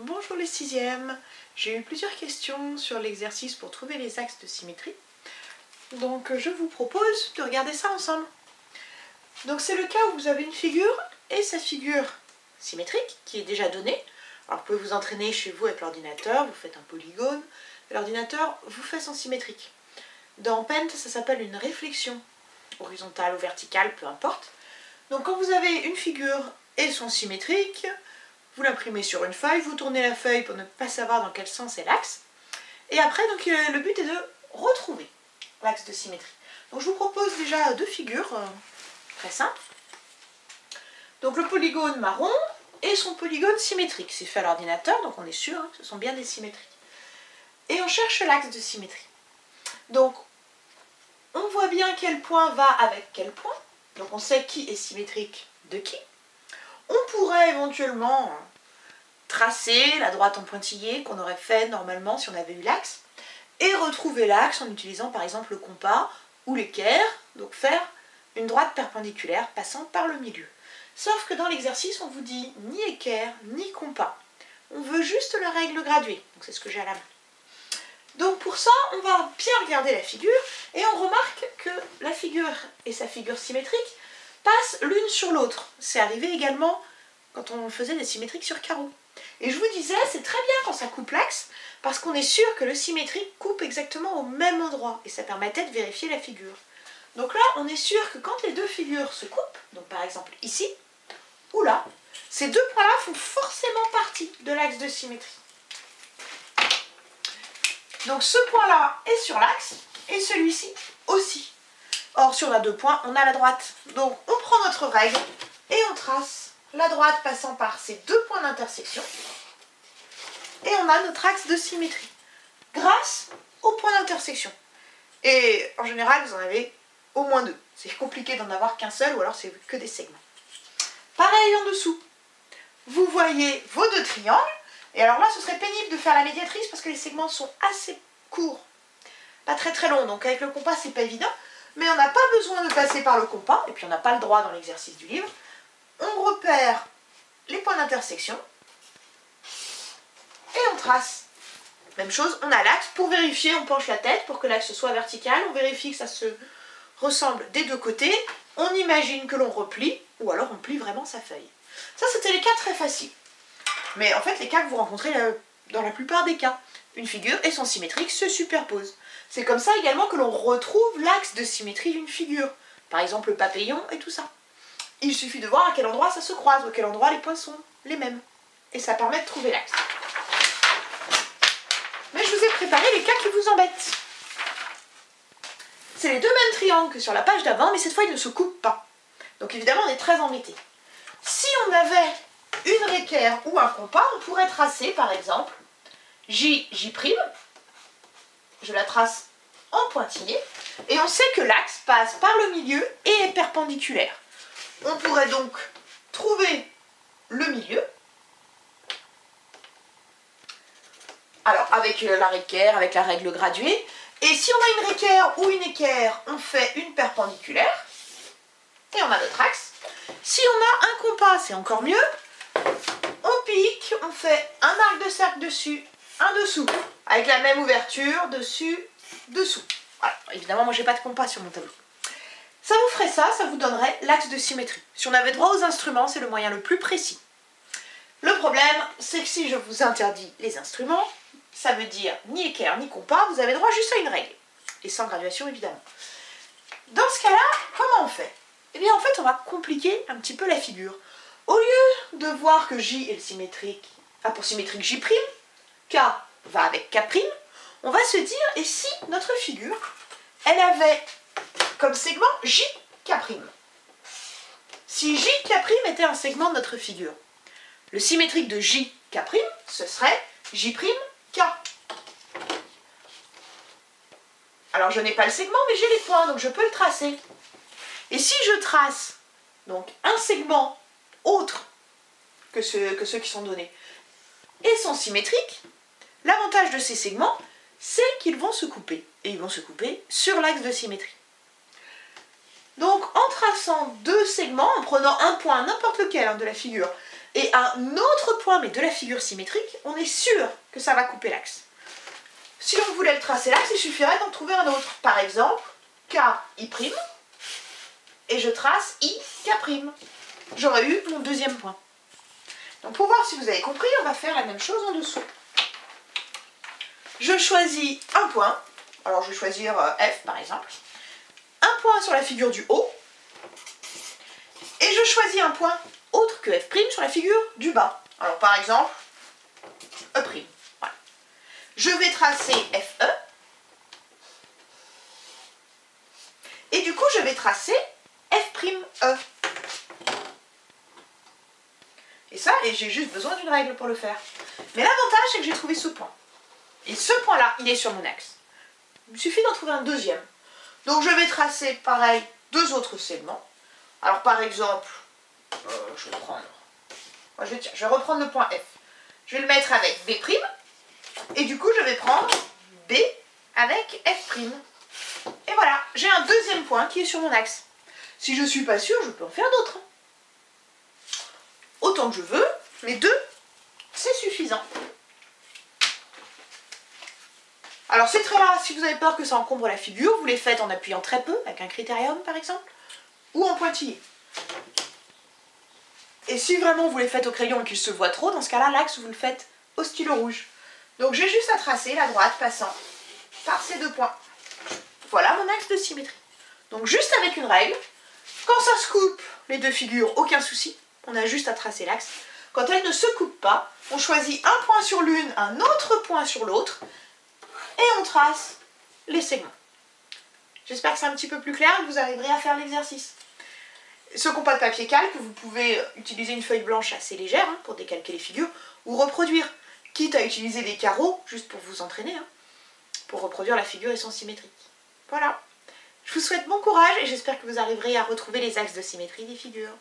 Bonjour les sixièmes, j'ai eu plusieurs questions sur l'exercice pour trouver les axes de symétrie. Donc je vous propose de regarder ça ensemble. Donc c'est le cas où vous avez une figure et sa figure symétrique qui est déjà donnée. Alors vous pouvez vous entraîner chez vous avec l'ordinateur, vous faites un polygone, l'ordinateur vous fait son symétrique. Dans Paint, ça s'appelle une réflexion, horizontale ou verticale, peu importe. Donc quand vous avez une figure et son symétrique, vous l'imprimez sur une feuille, vous tournez la feuille pour ne pas savoir dans quel sens est l'axe. Et après, donc, le but est de retrouver l'axe de symétrie. Donc je vous propose déjà deux figures très simples. Donc le polygone marron et son polygone symétrique. C'est fait à l'ordinateur, donc on est sûr que ce sont bien des symétriques. Et on cherche l'axe de symétrie. Donc on voit bien quel point va avec quel point. Donc on sait qui est symétrique de qui. On pourrait éventuellement tracer la droite en pointillé qu'on aurait fait normalement si on avait eu l'axe et retrouver l'axe en utilisant par exemple le compas ou l'équerre, donc faire une droite perpendiculaire passant par le milieu. Sauf que dans l'exercice on vous dit ni équerre ni compas. On veut juste la règle graduée, donc c'est ce que j'ai à la main. Donc pour ça on va bien regarder la figure et on remarque que la figure et sa figure symétrique passent l'une sur l'autre. C'est arrivé également quand on faisait des symétriques sur carreau. Et je vous disais, c'est très bien quand ça coupe l'axe, parce qu'on est sûr que le symétrique coupe exactement au même endroit, et ça permettait de vérifier la figure. Donc là, on est sûr que quand les deux figures se coupent, donc par exemple ici, ou là, ces deux points-là font forcément partie de l'axe de symétrie. Donc ce point-là est sur l'axe, et celui-ci aussi. Or, si on a deux points, on a la droite. Donc on prend notre règle, et on trace la droite passant par ces deux points d'intersection et on a notre axe de symétrie grâce au point d'intersection. Et en général, vous en avez au moins deux. C'est compliqué d'en avoir qu'un seul ou alors c'est que des segments. Pareil en dessous. Vous voyez vos deux triangles et alors là, ce serait pénible de faire la médiatrice parce que les segments sont assez courts. Pas très très longs, donc avec le compas, c'est pas évident. Mais on n'a pas besoin de passer par le compas et puis on n'a pas le droit dans l'exercice du livre. On repère les points d'intersection et on trace. Même chose, on a l'axe. Pour vérifier, on penche la tête pour que l'axe soit vertical. On vérifie que ça se ressemble des deux côtés. On imagine que l'on replie ou alors on plie vraiment sa feuille. Ça, c'était les cas très faciles. Mais en fait, les cas que vous rencontrez dans la plupart des cas. Une figure et son symétrique se superposent. C'est comme ça également que l'on retrouve l'axe de symétrie d'une figure. Par exemple, le papillon et tout ça. Il suffit de voir à quel endroit ça se croise, ou à quel endroit les points sont les mêmes. Et ça permet de trouver l'axe. Mais je vous ai préparé les cas qui vous embêtent. C'est les deux mêmes triangles que sur la page d'avant, mais cette fois ils ne se coupent pas. Donc évidemment on est très embêtés. Si on avait une équerre ou un compas, on pourrait tracer par exemple J'. Je la trace en pointillé. Et on sait que l'axe passe par le milieu et est perpendiculaire. On pourrait donc trouver le milieu. Alors avec la équerre, avec la règle graduée. Et si on a une équerre ou une équerre, on fait une perpendiculaire. Et on a notre axe. Si on a un compas, c'est encore mieux. On pique, on fait un arc de cercle dessus, un dessous. Avec la même ouverture, dessus, dessous. Voilà. Évidemment, moi j'ai pas de compas sur mon tableau. Ça vous ferait ça vous donnerait l'axe de symétrie. Si on avait droit aux instruments, c'est le moyen le plus précis. Le problème, c'est que si je vous interdis les instruments, ça veut dire ni équerre ni compas, vous avez droit juste à une règle. Et sans graduation, évidemment. Dans ce cas-là, comment on fait? Eh bien, en fait, on va compliquer un petit peu la figure. Au lieu de voir que J est le symétrique, enfin pour symétrique J', K va avec K', on va se dire, et si notre figure, elle avait comme segment JK'. Si JK' était un segment de notre figure, le symétrique de JK', ce serait J'K. Alors je n'ai pas le segment, mais j'ai les points, donc je peux le tracer. Et si je trace donc un segment autre que ceux qui sont donnés et sont symétriques, l'avantage de ces segments, c'est qu'ils vont se couper. Et ils vont se couper sur l'axe de symétrie. Donc en traçant deux segments, en prenant un point, n'importe lequel hein, de la figure, et un autre point, mais de la figure symétrique, on est sûr que ça va couper l'axe. Si on voulait le tracer l'axe, il suffirait d'en trouver un autre. Par exemple, KI', et je trace IK'. J'aurais eu mon deuxième point. Donc pour voir si vous avez compris, on va faire la même chose en dessous. Je choisis un point, alors je vais choisir F par exemple, un point sur la figure du haut, et je choisis un point autre que F' sur la figure du bas. Alors par exemple, E'. Voilà. Je vais tracer FE, et du coup je vais tracer F'E. Et ça, et j'ai juste besoin d'une règle pour le faire. Mais l'avantage, c'est que j'ai trouvé ce point. Et ce point-là, il est sur mon axe. Il me suffit d'en trouver un deuxième. Donc je vais tracer, pareil, deux autres segments. Alors par exemple, je vais reprendre le point F. Je vais le mettre avec B', et du coup je vais prendre B avec F'. Et voilà, j'ai un deuxième point qui est sur mon axe. Si je ne suis pas sûre, je peux en faire d'autres. Autant que je veux, mais deux, c'est suffisant. Alors ces traits-là, si vous avez peur que ça encombre la figure, vous les faites en appuyant très peu, avec un critérium par exemple, ou en pointillé. Et si vraiment vous les faites au crayon et qu'il se voit trop, dans ce cas-là, l'axe, vous le faites au stylo rouge. Donc j'ai juste à tracer la droite passant par ces deux points. Voilà mon axe de symétrie. Donc juste avec une règle, quand ça se coupe, les deux figures, aucun souci, on a juste à tracer l'axe. Quand elles ne se coupent pas, on choisit un point sur l'une, un autre point sur l'autre, et on trace les segments. J'espère que c'est un petit peu plus clair et que vous arriverez à faire l'exercice. Ceux qui n'ont pas de papier calque, vous pouvez utiliser une feuille blanche assez légère hein, pour décalquer les figures, ou reproduire, quitte à utiliser des carreaux, juste pour vous entraîner, hein, pour reproduire la figure et son symétrique. Voilà. Je vous souhaite bon courage et j'espère que vous arriverez à retrouver les axes de symétrie des figures.